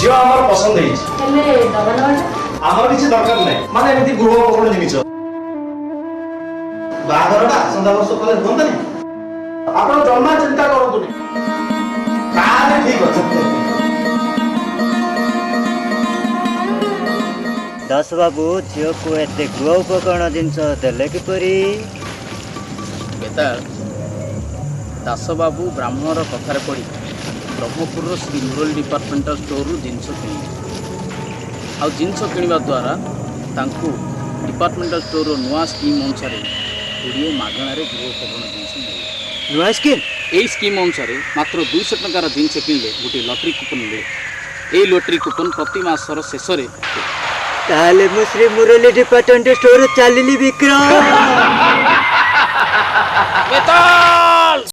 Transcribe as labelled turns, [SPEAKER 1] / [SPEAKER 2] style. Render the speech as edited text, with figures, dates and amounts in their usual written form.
[SPEAKER 1] झील आम पसंद आमर किसी दरकार ना माने एमती गृहपकरण जिनिस बाहाघरटा आसंता वर्ष कले हुंता नहीं आपण जन्मा चिंता करतुनी ताले ठीक अछि
[SPEAKER 2] दास बाबू झील को एते गृह उपकरण जिनस देले किपरि
[SPEAKER 3] बेताल दास बाबू ब्राह्मणर कथार पड़ी Brahmapur Shri rural departmental store जिनस किणी आ जिनस किणवा द्वारा तांकू डिपार्टमेंटल स्टोर नुआ स्कीम अनुसार 20 मागणार गृह उपकरण जिनस मिले
[SPEAKER 2] नुआ स्कीम
[SPEAKER 3] यही स्कीम अनुसार मात्र 200 टंकार जिनस किणले गोटे लटरी कूपन मिले यही लटरी कूपन प्रति मासर शेष
[SPEAKER 2] ताले मु श्री मुरली डिपार्टमेंटल स्टोर चलिली विक्रम
[SPEAKER 3] बेताल